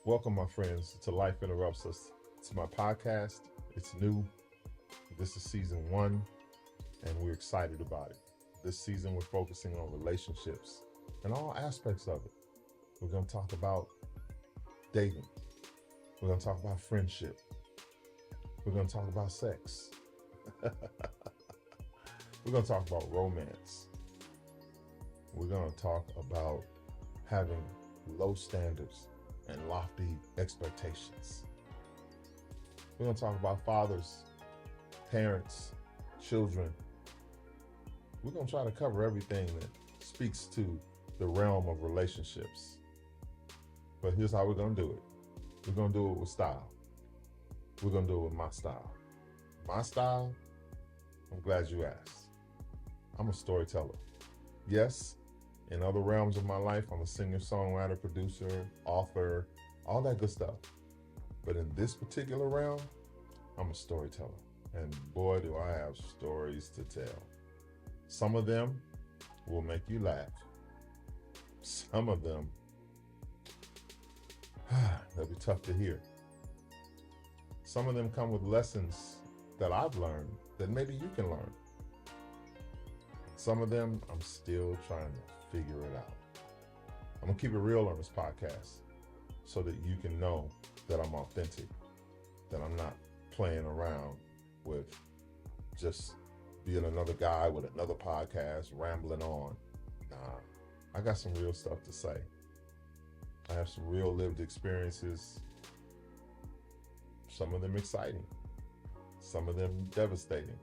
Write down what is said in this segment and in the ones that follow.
Welcome, my friends, to Life Interrupts Us. It's my podcast. It's new. This is season 1, and we're excited about it. This season, we're focusing on relationships and all aspects of it. We're going to talk about dating. We're going to talk about friendship. We're going to talk about sex. We're going to talk about romance. We're going to talk about having low standards and lofty expectations. We're going to talk about fathers, parents, children. We're going to try to cover everything that speaks to the realm of relationships. But here's how we're going to do it. We're going to do it with style. We're going to do it with my style. My style? I'm glad you asked. I'm a storyteller. Yes, in other realms of my life, I'm a singer, songwriter, producer, author, all that good stuff. But in this particular realm, I'm a storyteller. And boy, do I have stories to tell. Some of them will make you laugh. Some of them, they'll be tough to hear. Some of them come with lessons that I've learned that maybe you can learn. Some of them, I'm still trying to figure it out. I'm gonna keep it real on this podcast so that you can know that I'm authentic, that I'm not playing around with just being another guy with another podcast, rambling on. Nah, I got some real stuff to say. I have some real lived experiences, some of them exciting, some of them devastating.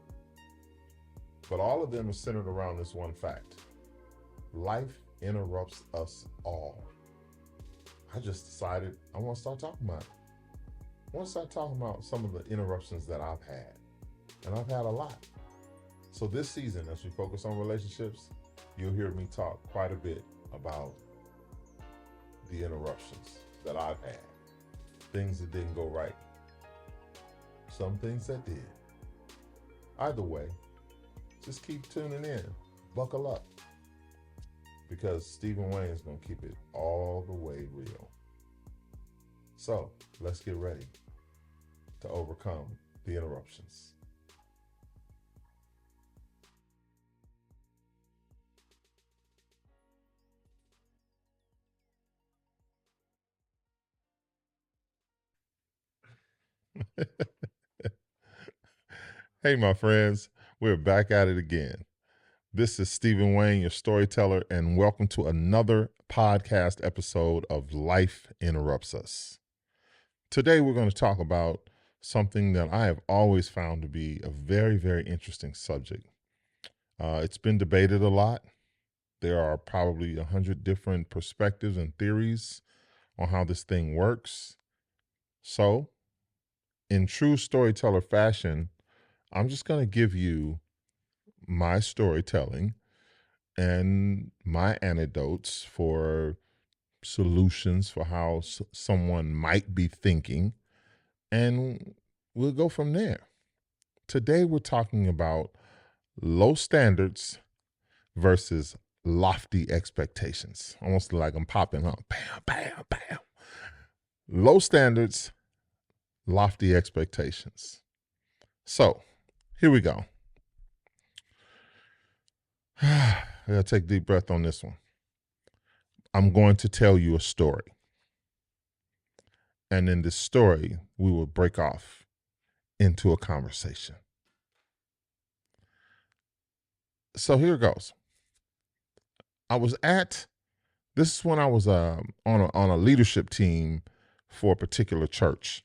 But all of them are centered around this one fact. Life interrupts us all. I just decided I want to start talking about it. I want to start talking about some of the interruptions that I've had. And I've had a lot. So this season, as we focus on relationships, you'll hear me talk quite a bit about the interruptions that I've had. Things that didn't go right. Some things that did. Either way, just keep tuning in. Buckle up. Because Stephen Wayne is going to keep it all the way real. So, let's get ready to overcome the interruptions. Hey, my friends, we're back at it again. This is Stephen Wayne, your storyteller, and welcome to another podcast episode of Life Interrupts Us. Today, we're going to talk about something that I have always found to be a very, very interesting subject. It's been debated a lot. There are probably 100 different perspectives and theories on how this thing works. So, in true storyteller fashion, I'm just going to give you my storytelling and my anecdotes for solutions for how someone might be thinking, and we'll go from there. Today, we're talking about low standards versus lofty expectations. Almost like I'm popping up. Bam, bam, bam. Low standards, lofty expectations. So, here we go. I gotta take a deep breath on this one. I'm going to tell you a story. And in this story, we will break off into a conversation. So here it goes. This is when I was on a leadership team for a particular church.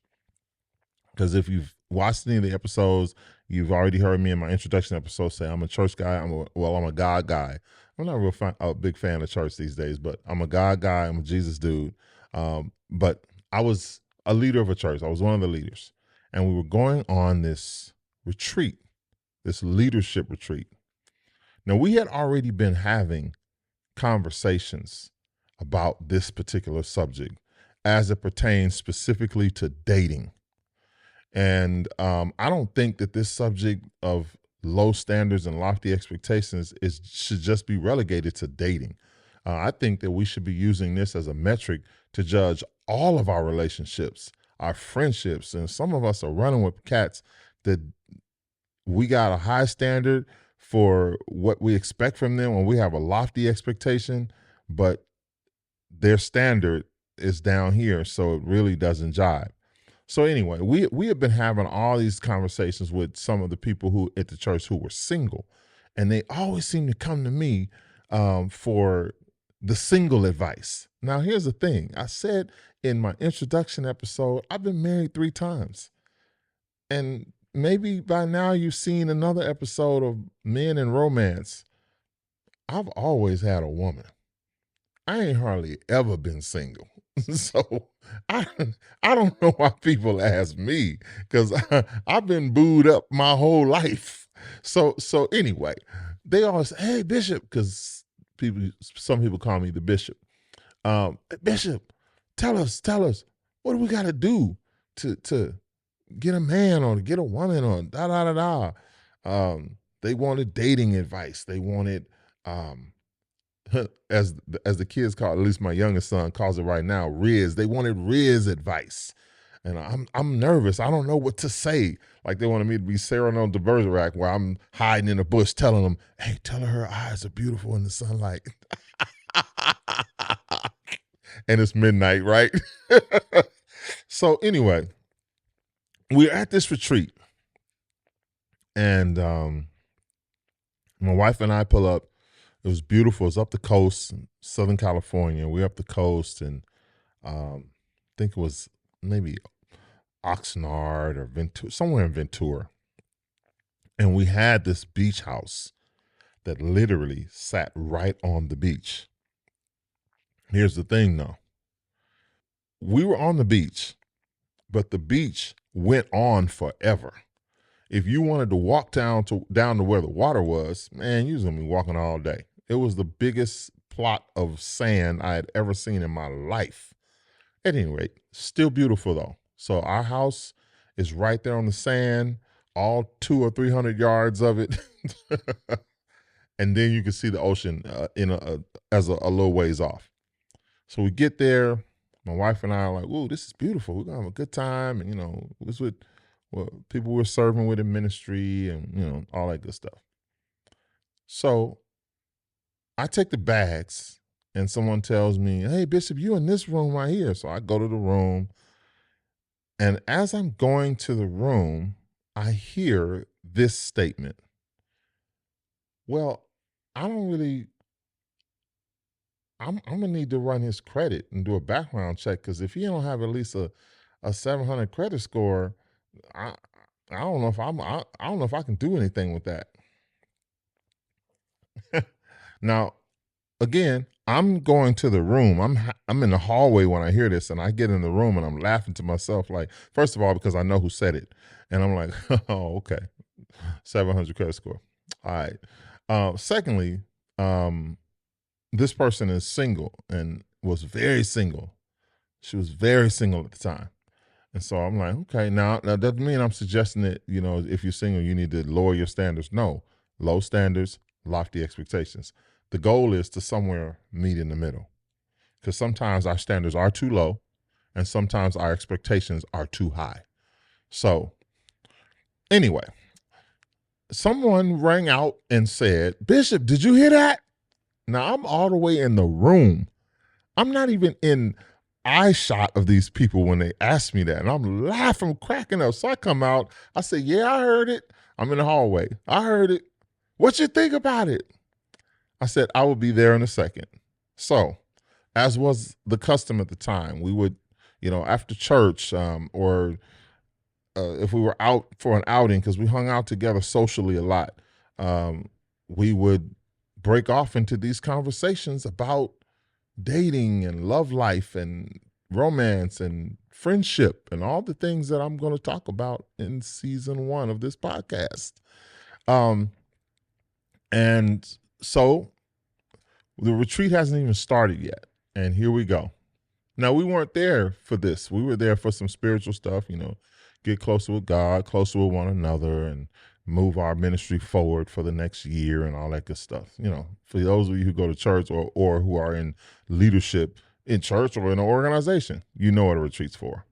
Because if you've watched any of the episodes, you've already heard me in my introduction episode say I'm a church guy. I'm a God guy. I'm not a big fan of church these days, but I'm a God guy. I'm a Jesus dude. But I was a leader of a church. I was one of the leaders. And we were going on this retreat, this leadership retreat. Now, we had already been having conversations about this particular subject as it pertains specifically to dating. And I don't think that this subject of low standards and lofty expectations should just be relegated to dating. I think that we should be using this as a metric to judge all of our relationships, our friendships, and some of us are running with cats that we got a high standard for what we expect from them, and we have a lofty expectation, but their standard is down here, so it really doesn't jive. So anyway, we have been having all these conversations with some of the people who at the church who were single, and they always seem to come to me for the single advice. Now, here's the thing. I said in my introduction episode, I've been married 3 times. And maybe by now you've seen another episode of Men in Romance. I've always had a woman. I ain't hardly ever been single. So I don't know why people ask me, because I've been booed up my whole life. So anyway, they always say, "Hey, Bishop," because some people call me the Bishop. Bishop, tell us, what do we got to do to get a man or to get a woman or da da da da. They wanted dating advice. They wanted as the kids call it, at least my youngest son calls it right now, Riz. They wanted Riz advice. And I'm nervous. I don't know what to say. Like they wanted me to be Cyrano de Bergerac, where I'm hiding in a bush telling them, "Hey, tell her eyes are beautiful in the sunlight." And it's midnight, right? So anyway, we're at this retreat. And my wife and I pull up. It was beautiful. It was up the coast, Southern California. We're up the coast, and I think it was maybe Oxnard or Ventura, somewhere in Ventura. And we had this beach house that literally sat right on the beach. Here's the thing, though. We were on the beach, but the beach went on forever. If you wanted to walk down to where the water was, man, you was going to be walking all day. It was the biggest plot of sand I had ever seen in my life. At any rate, still beautiful though. So our house is right there on the sand, all 200 or 300 yards of it. And then you can see the ocean as a little ways off. So we get there. My wife and I are like, "Ooh, this is beautiful. We're going to have a good time." And, it was with people we're serving with in ministry and, all that good stuff. So I take the bags and someone tells me, "Hey, Bishop, you in this room right here." So I go to the room. And as I'm going to the room, I hear this statement. Well, I'm going to need to run his credit and do a background check, because if he don't have at least a 700 credit score, I don't know if I don't know if I can do anything with that. Now, again, I'm going to the room. I'm in the hallway when I hear this, and I get in the room and I'm laughing to myself. Like, first of all, because I know who said it, and I'm like, "Oh, okay, 700 credit score. All right." Secondly, this person is single and was very single. She was very single at the time. And so I'm like, okay, now that doesn't mean I'm suggesting that, if you're single, you need to lower your standards. No, low standards, lofty expectations. The goal is to somewhere meet in the middle, because sometimes our standards are too low and sometimes our expectations are too high. So anyway, someone rang out and said, "Bishop, did you hear that?" Now I'm all the way in the room. I'm not even in eye shot of these people when they ask me that. And I'm laughing, cracking up. So I come out, I say, "Yeah, I heard it." I'm in the hallway. "I heard it. What you think about it?" I said, "I will be there in a second." So, as was the custom at the time, we would, after church or if we were out for an outing, because we hung out together socially a lot, we would break off into these conversations about dating and love life and romance and friendship and all the things that I'm going to talk about in season 1 of this podcast. And so the retreat hasn't even started yet. And here we go. Now, we weren't there for this. We were there for some spiritual stuff, get closer with God, closer with one another, and move our ministry forward for the next year and all that good stuff. For those of you who go to church or who are in leadership, in church or in an organization, you know what a retreat's for.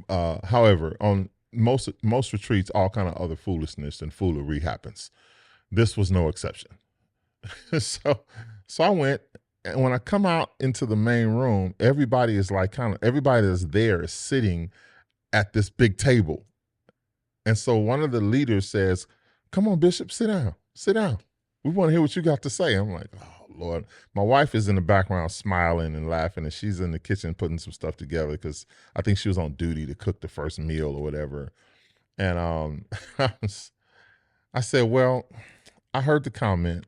However, on most retreats, all kind of other foolishness and foolery happens. This was no exception. so I went, and when I come out into the main room, everybody is like everybody that's there is sitting at this big table. And so one of the leaders says, "Come on, Bishop, sit down. Sit down. We want to hear what you got to say." I'm like, "Oh, Lord." My wife is in the background smiling and laughing, and she's in the kitchen putting some stuff together because I think she was on duty to cook the first meal or whatever. And I said, "Well, I heard the comment,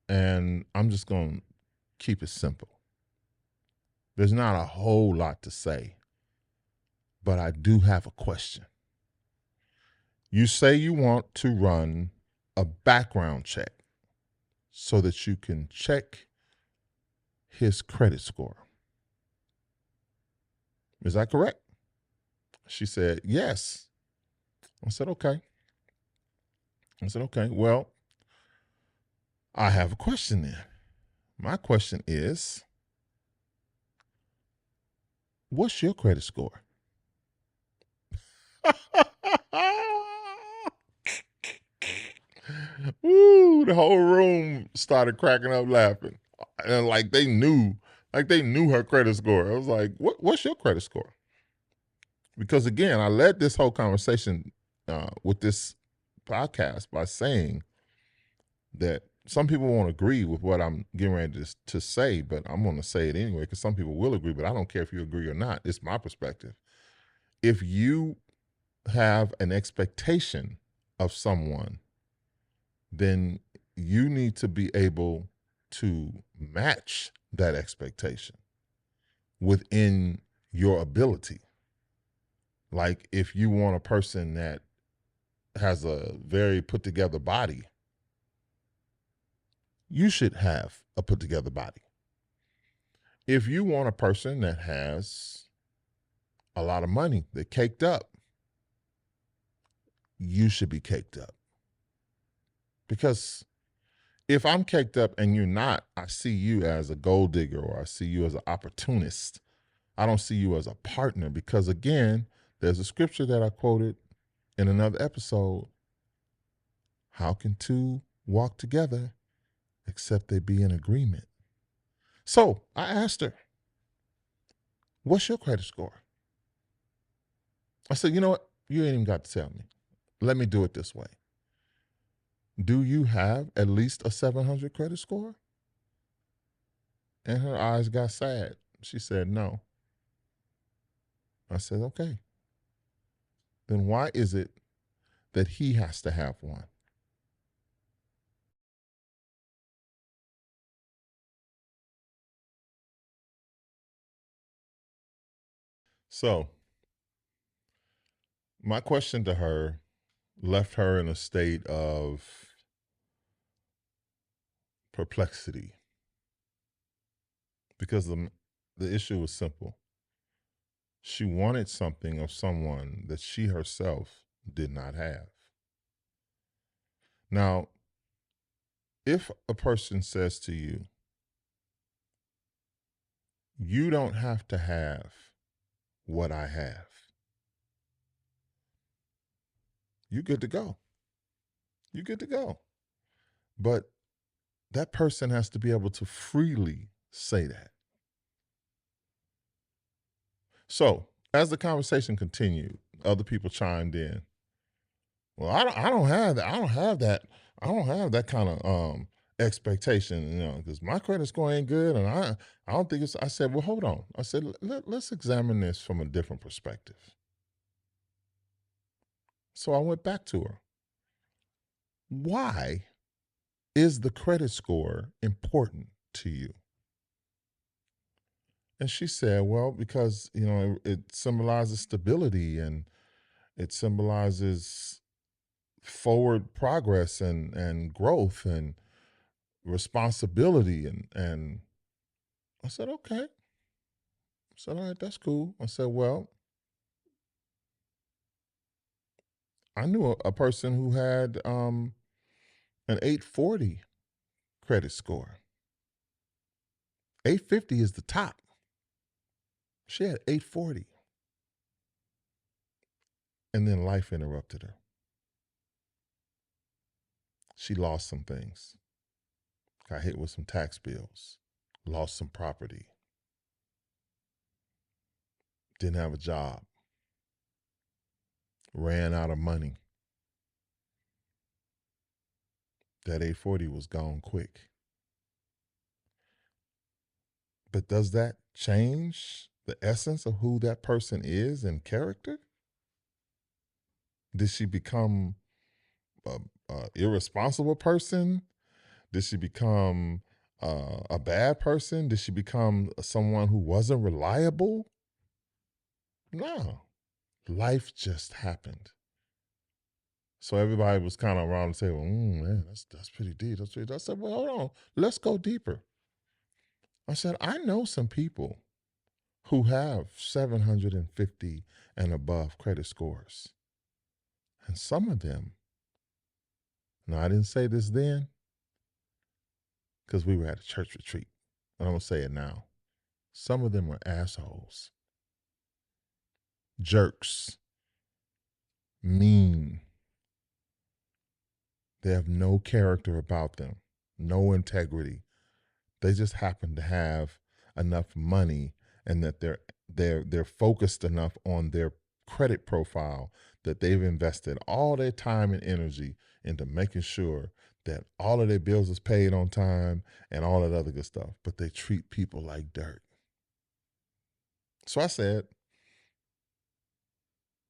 and I'm just going to keep it simple. There's not a whole lot to say, but I do have a question. You say you want to run a background check so that you can check his credit score. Is that correct?" She said, "Yes." I said, "Okay." Well, I have a question then. My question is, what's your credit score? Woo, the whole room started cracking up laughing. And like they knew her credit score. I was like, what's your credit score? Because again, I led this whole conversation with this podcast by saying that some people won't agree with what I'm getting ready to say, but I'm going to say it anyway because some people will agree, but I don't care if you agree or not. It's my perspective. If you have an expectation of someone, then you need to be able to match that expectation within your ability. Like if you want a person that has a very put together body, you should have a put together body. If you want a person that has a lot of money, they're caked up, you should be caked up. Because if I'm caked up and you're not, I see you as a gold digger or I see you as an opportunist. I don't see you as a partner because, again, there's a scripture that I quoted in another episode. How can two walk together except they be in agreement? So I asked her, what's your credit score? I said, you know what? You ain't even got to tell me. Let me do it this way. Do you have at least a 700 credit score? And her eyes got sad. She said, no. I said, okay. Then why is it that he has to have one? So my question to her left her in a state of perplexity because the issue was simple. She wanted something of someone that she herself did not have. Now, if a person says to you, you don't have to have what I have, you're good to go. You're good to go. But that person has to be able to freely say that. So as the conversation continued, other people chimed in. Well, I don't have that. I don't have that kind of expectation, because my credit score ain't good, and I don't think it's. I said, well, hold on. I said, let's examine this from a different perspective. So I went back to her. Why is the credit score important to you? And she said, well, because it symbolizes stability and it symbolizes forward progress and growth and responsibility and I said, okay. I said, all right, that's cool. I said, well, I knew a person who had an 840 credit score. 850 is the top. She had 840. And then life interrupted her. She lost some things. Got hit with some tax bills. Lost some property. Didn't have a job. Ran out of money. That 840 was gone quick. But does that change the essence of who that person is in character? Did she become a irresponsible person? Did she become a bad person? Did she become someone who wasn't reliable? No. Life just happened. So everybody was kind of around the table. Man, that's pretty deep. That's pretty deep. I said, well, hold on. Let's go deeper. I said, I know some people who have 750 and above credit scores. And some of them, now I didn't say this then because we were at a church retreat, but I'm going to say it now. Some of them were assholes, jerks, mean. They have no character about them, no integrity. They just happen to have enough money and that they're focused enough on their credit profile that they've invested all their time and energy into making sure that all of their bills is paid on time and all that other good stuff, but they treat people like dirt. So I said,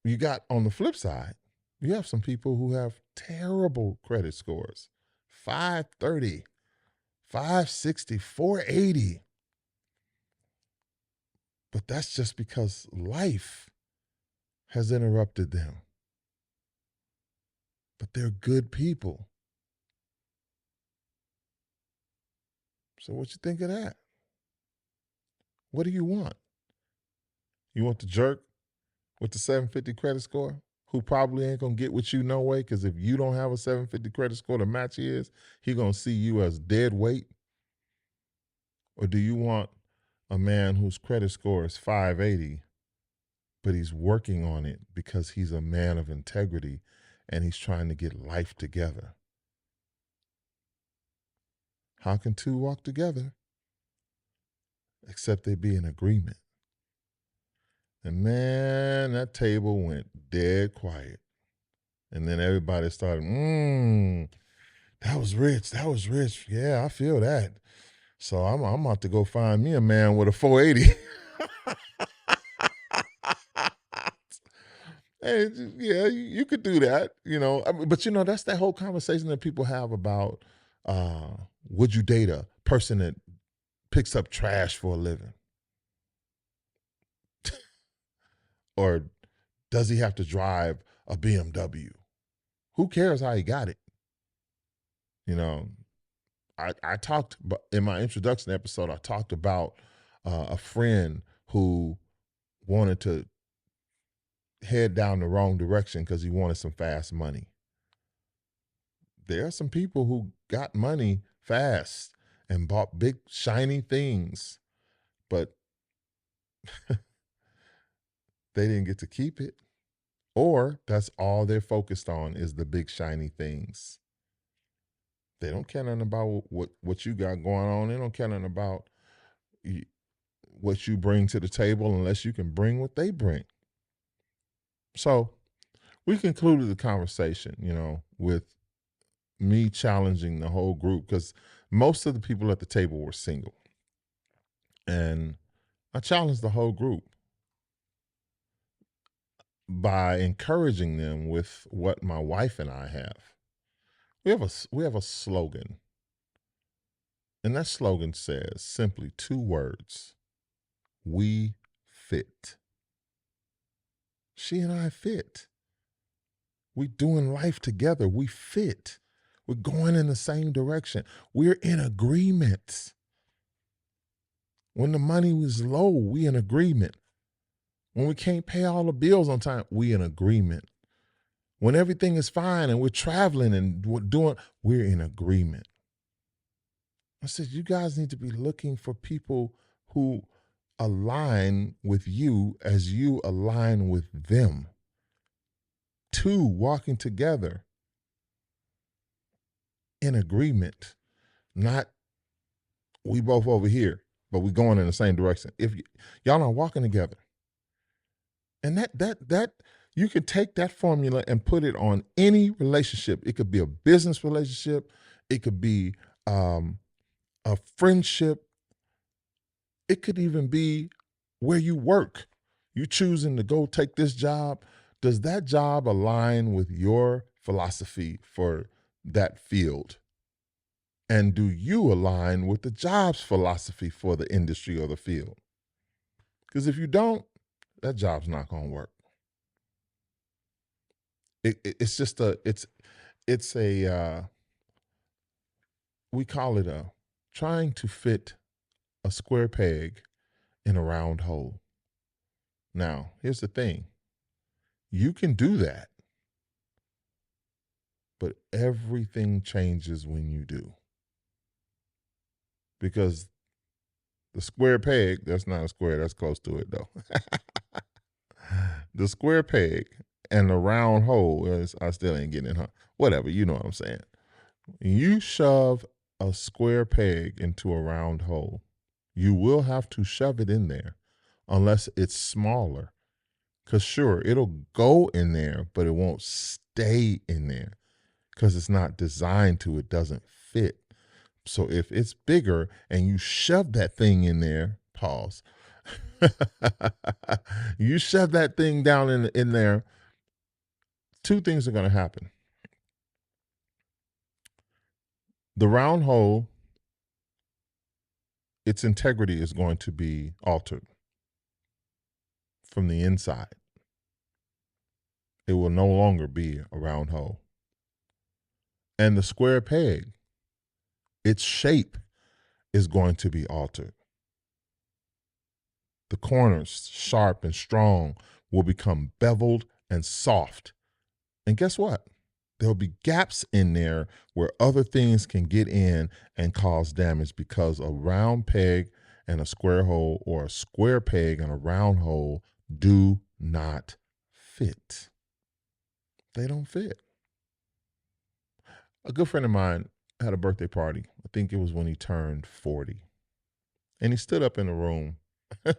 you got on the flip side, you have some people who have terrible credit scores, 530, 560, 480. But that's just because life has interrupted them. But they're good people. So what you think of that? What do you want? You want the jerk with the 750 credit score who probably ain't going to get with you no way, because if you don't have a 750 credit score to match his, he going to see you as dead weight? Or do you want a man whose credit score is 580, but he's working on it because he's a man of integrity and he's trying to get life together? How can two walk together except they be in agreement? And man, that table went dead quiet. And then everybody started, that was rich. That was rich. Yeah, I feel that. So I'm about to go find me a man with a 480. Hey, yeah, you could do that, but that's that whole conversation that people have about, would you date a person that picks up trash for a living? Or does he have to drive a BMW? Who cares how he got it? I talked in my introduction episode, I talked about a friend who wanted to head down the wrong direction because he wanted some fast money. There are some people who got money fast and bought big, shiny things, but they didn't get to keep it. Or that's all they're focused on is the big, shiny things. They don't care nothing about what you got going on. They don't care nothing about what you bring to the table unless you can bring what they bring. So we concluded the conversation, with me challenging the whole group, because most of the people at the table were single. And I challenged the whole group by encouraging them with what my wife and I have. We have a slogan. And that slogan says simply 2 words: we fit. She and I fit. We're doing life together. We fit. We're going in the same direction. We're in agreement. When the money was low, we in agreement. When we can't pay all the bills on time, we in agreement. When everything is fine and we're traveling and we're in agreement. I said, you guys need to be looking for people who align with you as you align with them. Two walking together in agreement, not we both over here, but we going in the same direction. If y'all are walking together, and that you can take that formula and put it on any relationship. It could be a business relationship, it could be a friendship, it could even be where you work. You choosing to go take this job. Does that job align with your philosophy for that field? And do you align with the job's philosophy for the industry or the field? Because if you don't, that job's not going to work. It's just it's a we call it a trying to fit a square peg in a round hole. Now, here's the thing. You can do that, but everything changes when you do. Because the square peg, that's not a square, that's close to it though. The square peg and the round hole, I still ain't getting it, huh? Whatever, you know what I'm saying. You shove a square peg into a round hole, you will have to shove it in there unless it's smaller. Because sure, it'll go in there, but it won't stay in there because it's not designed to, it doesn't fit. So if it's bigger and you shove that thing in there, pause. You shove that thing down in there, two things are going to happen. The round hole, its integrity is going to be altered from the inside. It will no longer be a round hole. And the square peg, its shape is going to be altered. The corners, sharp and strong, will become beveled and soft. And guess what? There'll be gaps in there where other things can get in and cause damage because a round peg and a square hole or a square peg and a round hole do not fit. They don't fit. A good friend of mine had a birthday party. I think it was when he turned 40. And he stood up in the room.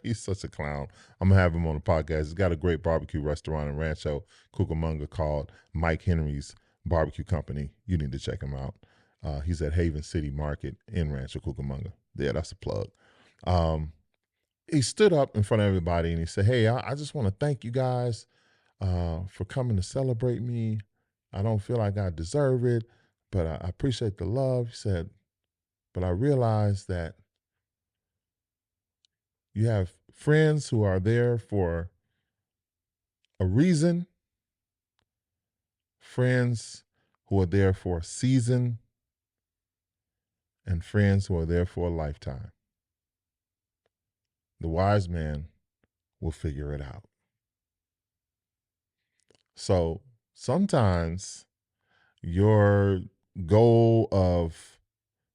He's such a clown. I'm going to have him on the podcast. He's got a great barbecue restaurant in Rancho Cucamonga called Mike Henry's Barbecue Company. You need to check him out. He's at Haven City Market in Rancho Cucamonga. Yeah, that's a plug. He stood up in front of everybody and he said, hey, I just want to thank you guys for coming to celebrate me. I don't feel like I deserve it, but I appreciate the love. He said, but I realized that you have friends who are there for a reason, friends who are there for a season, and friends who are there for a lifetime. The wise man will figure it out. So sometimes your goal of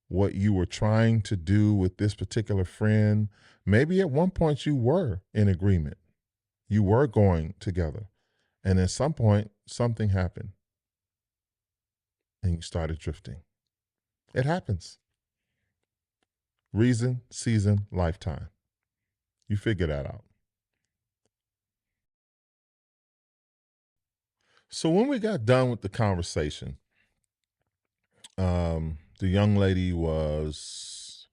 what you were trying to do with this particular friend, maybe at one point you were in agreement. You were going together. And at some point, something happened. And you started drifting. It happens. Reason, season, lifetime. You figure that out. So when we got done with the conversation, the young lady was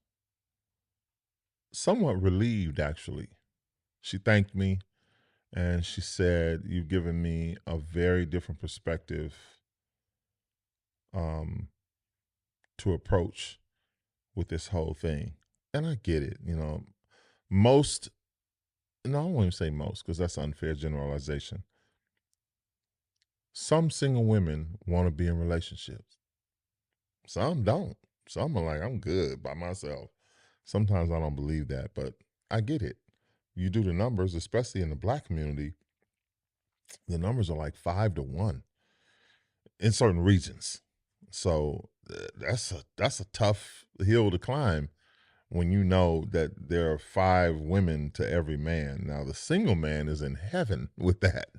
somewhat relieved, actually. She thanked me and she said, you've given me a very different perspective to approach with this whole thing. And I get it, you know. Most, no, I won't even say most because that's unfair generalization. Some single women want to be in relationships. Some don't. Some are like, I'm good by myself. Sometimes I don't believe that, but I get it. You do the numbers, especially in the Black community, the numbers are like 5 to 1 in certain regions. So that's a tough hill to climb when you know that there are 5 women to every man. Now the single man is in heaven with that,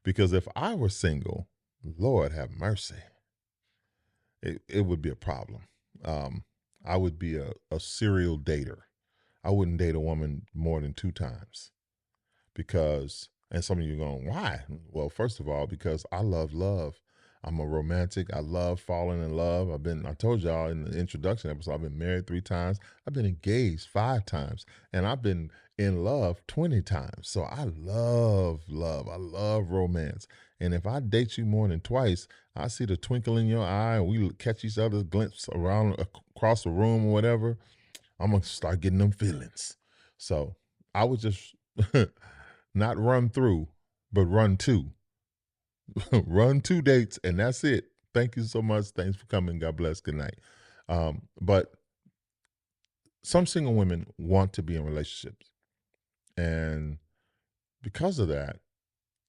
because if I were single, Lord have mercy, it would be a problem. I would be a serial dater. I wouldn't date a woman more than 2 times because, and some of you are going, why? Well, first of all, because I love love. I'm a romantic. I love falling in love. I told y'all in the introduction episode, I've been married 3 times. I've been engaged 5 times, and I've been in love 20 times. So I love love. I love romance. And if I date you more than twice, I see the twinkle in your eye and we catch each other's glimpse around across the room or whatever, I'm going to start getting them feelings. So I would just not run through, but run 2. Run 2 dates, and that's it. Thank you so much. Thanks for coming. God bless. Good night. But some single women want to be in relationships, and because of that,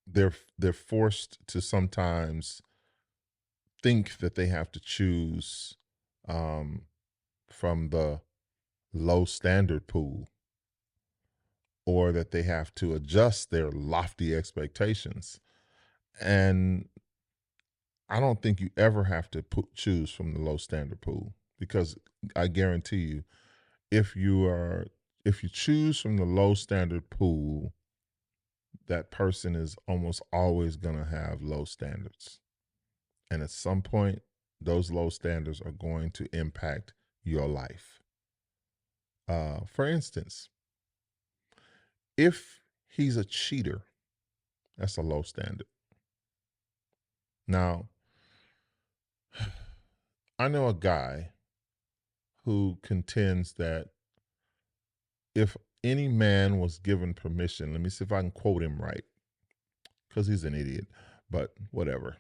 they're forced to sometimes think that they have to choose from the low standard pool, or that they have to adjust their lofty expectations. And I don't think you ever have to choose from the low standard pool, because I guarantee you, if you choose from the low standard pool, that person is almost always going to have low standards. And at some point, those low standards are going to impact your life. For instance, if he's a cheater, that's a low standard. Now, I know a guy who contends that if any man was given permission, let me see if I can quote him right, because he's an idiot, but whatever.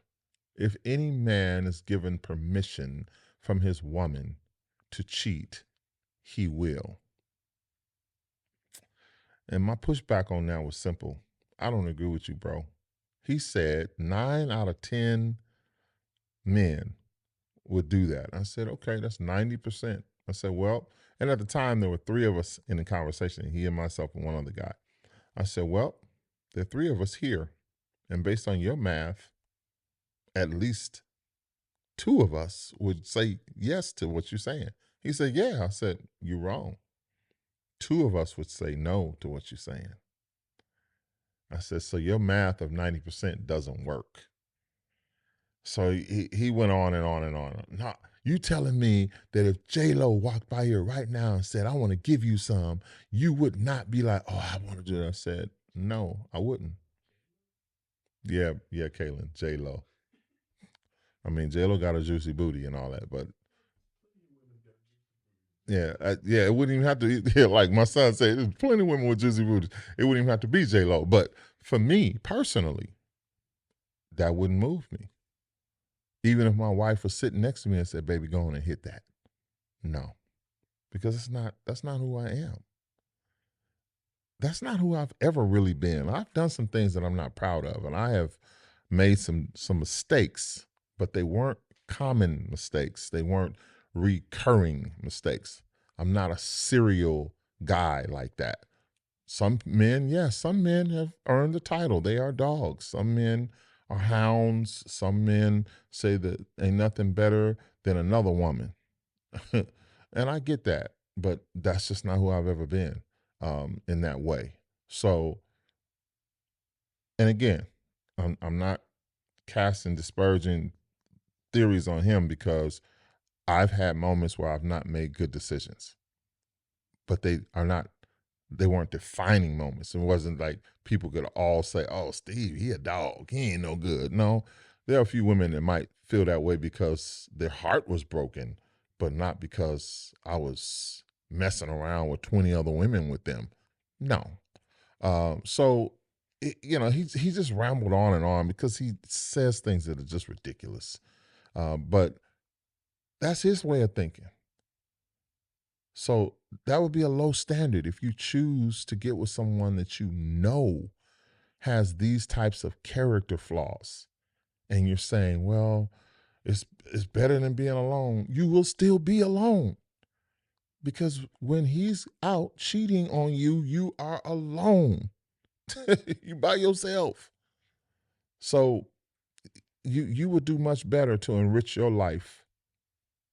If any man is given permission from his woman to cheat, he will. And my pushback on that was simple. I don't agree with you, bro. He said 9 out of 10 men would do that. I said, okay, that's 90%. I said, well, and at the time there were 3 of us in the conversation, he and myself and one other guy. I said, well, there are 3 of us here, and based on your math, at least 2 of us would say yes to what you're saying. He said, yeah. I said, you're wrong. 2 of us would say no to what you're saying. I said, so your math of 90% doesn't work. So he went on and on and on. Now, you telling me that if J-Lo walked by here right now and said, I want to give you some, you would not be like, oh, I want to do that. I said, no, I wouldn't. Yeah, Kaylin, J-Lo. I mean, J-Lo got a juicy booty and all that, but yeah, it wouldn't even have to, yeah, like my son said, there's plenty of women with juicy booties. It wouldn't even have to be J-Lo. But for me, personally, that wouldn't move me. Even if my wife was sitting next to me and said, baby, go on and hit that. No, because that's not who I am. That's not who I've ever really been. I've done some things that I'm not proud of, and I have made some mistakes, but they weren't common mistakes. They weren't recurring mistakes. I'm not a serial guy like that. Some men, yes, some men have earned the title. They are dogs. Some men are hounds. Some men say that ain't nothing better than another woman. And I get that, but that's just not who I've ever been in that way. So, and again, I'm not casting disparaging theories on him, because I've had moments where I've not made good decisions, but they weren't defining moments. It wasn't like people could all say, oh, Steve, he a dog, he ain't no good. No, there are a few women that might feel that way because their heart was broken, but not because I was messing around with 20 other women with them. No. So, he just rambled on and on because he says things that are just ridiculous. But that's his way of thinking. So that would be a low standard if you choose to get with someone that you know has these types of character flaws. And you're saying, well, it's better than being alone. You will still be alone. Because when he's out cheating on you, you are alone. You by yourself. So you would do much better to enrich your life,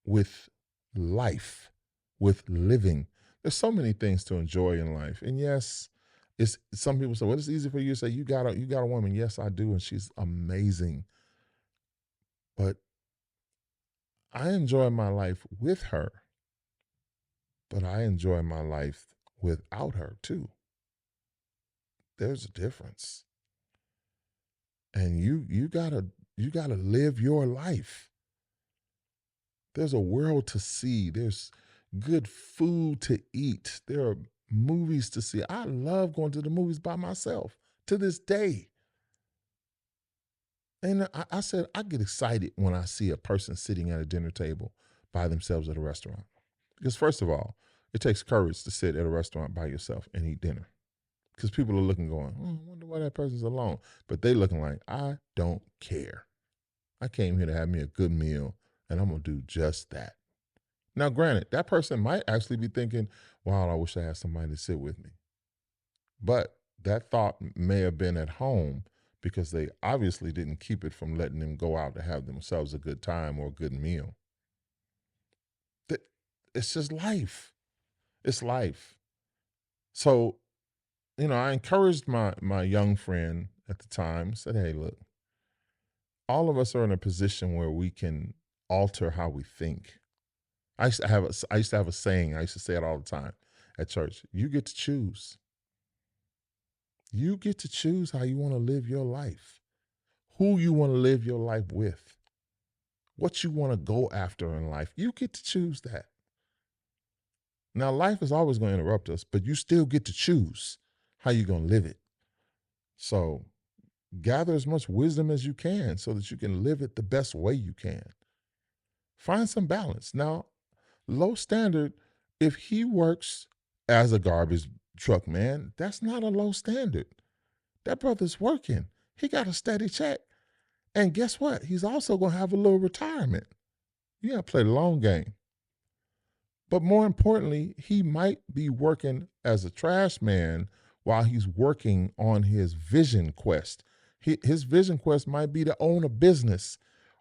with living. There's so many things to enjoy in life. And yes, it's some people say, well, it's easy for you to say you got a woman. Yes, I do, and she's amazing. But I enjoy my life with her. But I enjoy my life without her too. There's a difference. And you gotta live your life. There's a world to see. There's good food to eat. There are movies to see. I love going to the movies by myself to this day. And I said, I get excited when I see a person sitting at a dinner table by themselves at a restaurant. Because first of all, it takes courage to sit at a restaurant by yourself and eat dinner. Because people are looking going, I wonder why that person's alone. But they looking like, I don't care. I came here to have me a good meal, and I'm going to do just that. Now, granted, that person might actually be thinking, wow, I wish I had somebody to sit with me. But that thought may have been at home because they obviously didn't keep it from letting them go out to have themselves a good time or a good meal. It's just life. It's life. So, I encouraged my young friend at the time, said, hey, look, all of us are in a position where we can alter how we think. I used to have a saying. I used to say it all the time at church. You get to choose. You get to choose how you want to live your life, who you want to live your life with, what you want to go after in life. You get to choose that. Now, life is always going to interrupt us, but you still get to choose how you're going to live it. So gather as much wisdom as you can so that you can live it the best way you can. Find some balance. Now, low standard, if he works as a garbage truck man, that's not a low standard. That brother's working. He got a steady check. And guess what? He's also going to have a little retirement. You got to play the long game. But more importantly, he might be working as a trash man while he's working on his vision quest. His vision quest might be to own a business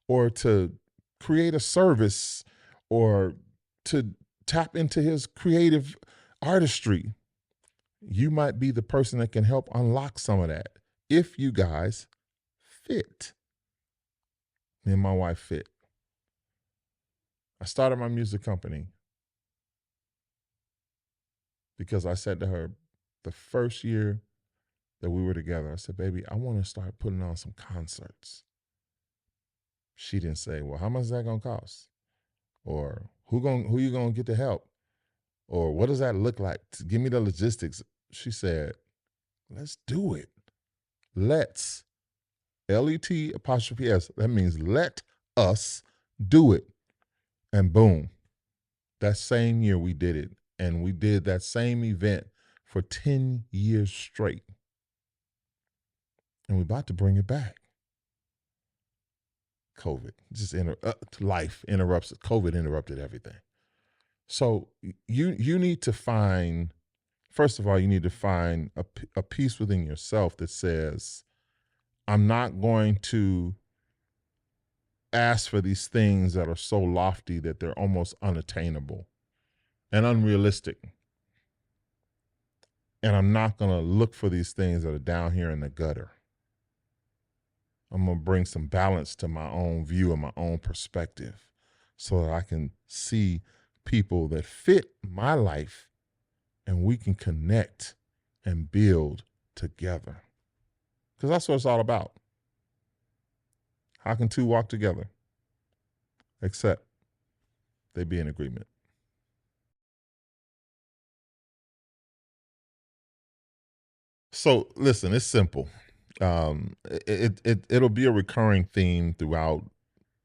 or to create a service or to tap into his creative artistry. You might be the person that can help unlock some of that if you guys fit. Me and my wife fit. I started my music company because I said to her the first year that we were together, I said, baby, I want to start putting on some concerts. She didn't say, well, how much is that going to cost? Or who you going to get to help? Or what does that look like? Give me the logistics. She said, let's do it. Let's. LET''S. That means let us do it. And boom. That same year we did it. And we did that same event for 10 years straight. And we're about to bring it back. COVID, life interrupts. COVID interrupted everything. So you need to find, first of all, you need to find a peace within yourself that says, I'm not going to ask for these things that are so lofty that they're almost unattainable and unrealistic. And I'm not going to look for these things that are down here in the gutter. I'm going to bring some balance to my own view and my own perspective so that I can see people that fit my life and we can connect and build together. Because that's what it's all about. How can two walk together except they be in agreement? So listen, it's simple. It'll be a recurring theme throughout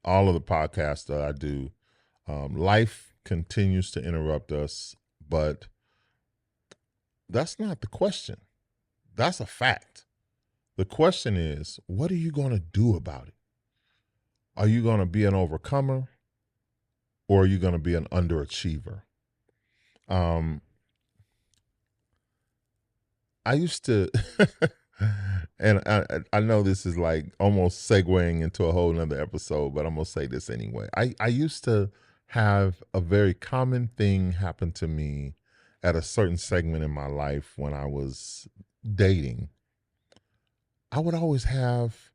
all of the podcasts that I do. Life continues to interrupt us, but that's not the question. That's a fact. The question is, what are you going to do about it? Are you going to be an overcomer or are you going to be an underachiever? I used to, and I know this is like almost segueing into a whole nother episode, but I'm going to say this anyway. I used to have a very common thing happen to me at a certain segment in my life when I was dating. I would always have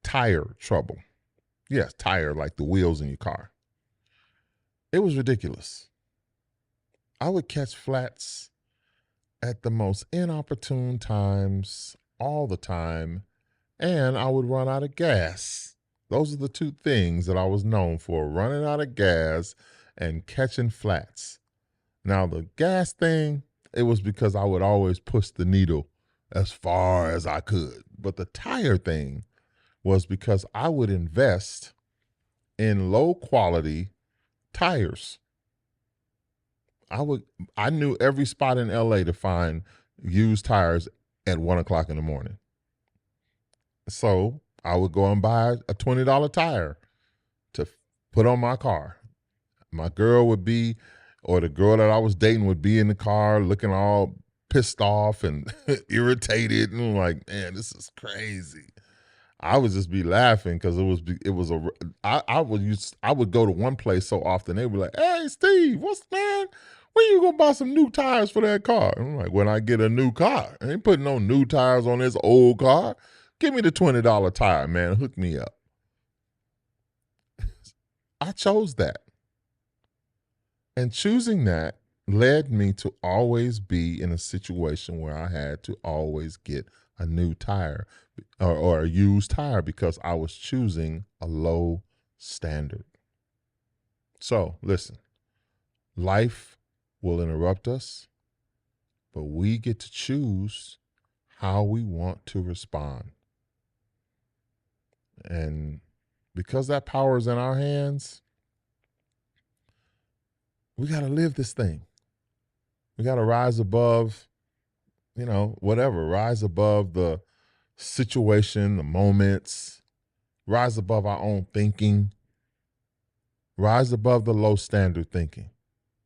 tire trouble. Yes, tire, like the wheels in your car. It was ridiculous. I would catch flats at the most inopportune times all the time, and I would run out of gas. Those are the two things that I was known for, running out of gas and catching flats. Now, the gas thing, it was because I would always push the needle as far as I could. But the tire thing was because I would invest in low quality tires. I knew every spot in LA to find used tires at 1:00 in the morning. So I would go and buy a $20 tire to put on my car. My girl would be, or the girl that I was dating would be in the car looking all pissed off and irritated. And I'm like, man, this is crazy. I would just be laughing because I would go to one place so often. They were like, hey, Steve, when you gonna buy some new tires for that car? And I'm like, when I get a new car. I ain't putting no new tires on this old car. Give me the $20 tire, man. Hook me up. I chose that. And choosing that led me to always be in a situation where I had to always get a new tire or a used tire because I was choosing a low standard. So listen, life will interrupt us, but we get to choose how we want to respond. And because that power is in our hands, we got to live this thing. We got to rise above, whatever, rise above the situation, the moments, rise above our own thinking, rise above the low standard thinking.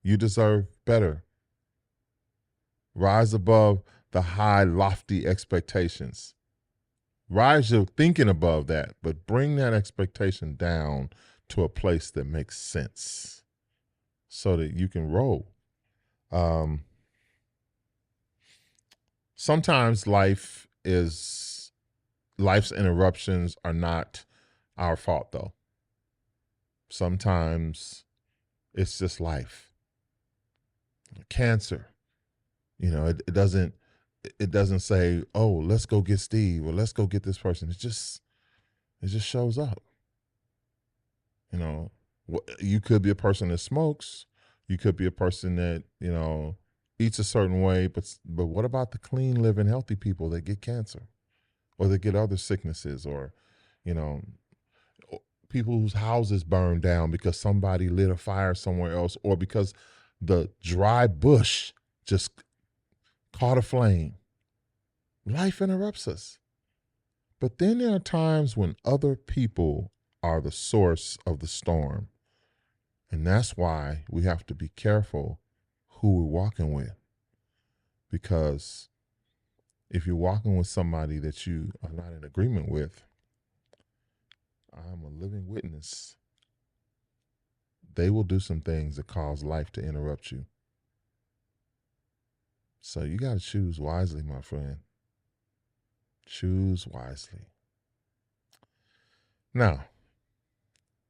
You deserve better. Rise above the high, lofty expectations. Rise your thinking above that, but bring that expectation down to a place that makes sense so that you can roll. Sometimes life's interruptions are not our fault, though. Sometimes it's just life. Cancer, it doesn't say, oh, let's go get Steve or let's go get this person. It just shows up. You could be a person that smokes. You could be a person that, eats a certain way, but what about the clean living, healthy people that get cancer or that get other sicknesses or, people whose houses burn down because somebody lit a fire somewhere else or because the dry bush just caught a flame. Life interrupts us. But then there are times when other people are the source of the storm. And that's why we have to be careful who we're walking with. Because if you're walking with somebody that you are not in agreement with, I'm a living witness. They will do some things that cause life to interrupt you. So you got to choose wisely, my friend. Choose wisely. Now,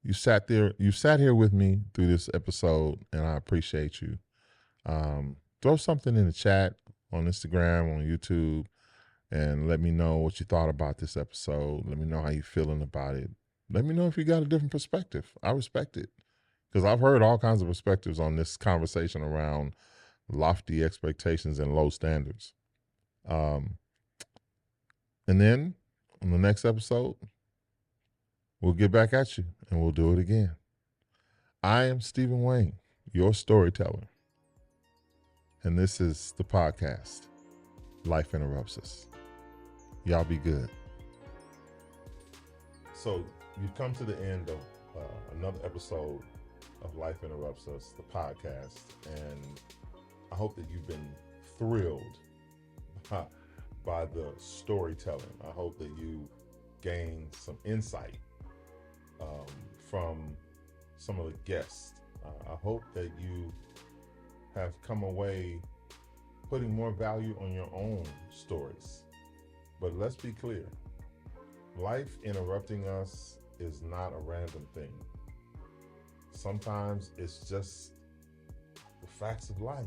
you sat here with me through this episode, and I appreciate you. Throw something in the chat on Instagram, on YouTube, and let me know what you thought about this episode. Let me know how you're feeling about it. Let me know if you got a different perspective. I respect it. Because I've heard all kinds of perspectives on this conversation around lofty expectations and low standards. And then on the next episode, we'll get back at you and we'll do it again. I am Stephen Wayne, your storyteller. And this is the podcast, Life Interrupts Us. Y'all be good. So You've come to the end of another episode of Life Interrupts Us, the podcast, and I hope that you've been thrilled by the storytelling. I hope that you gained some insight from some of the guests. I hope that you have come away putting more value on your own stories. But let's be clear, life interrupting us is not a random thing. Sometimes it's just the facts of life.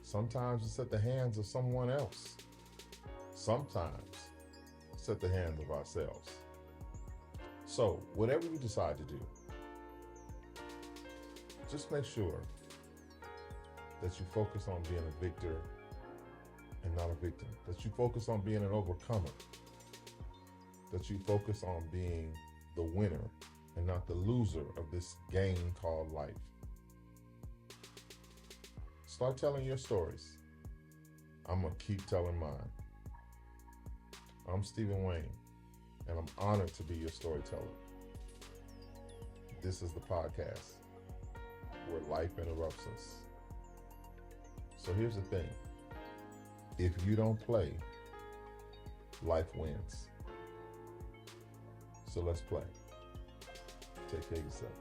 Sometimes it's at the hands of someone else. Sometimes it's at the hands of ourselves. So whatever you decide to do, just make sure that you focus on being a victor and not a victim. That you focus on being an overcomer. That you focus on being the winner and not the loser of this game called life. Start telling your stories. I'm going to keep telling mine. I'm Stephen Wayne, and I'm honored to be your storyteller. This is the podcast where life interrupts us. So here's the thing. If you don't play, life wins. So let's play. Take care of yourself.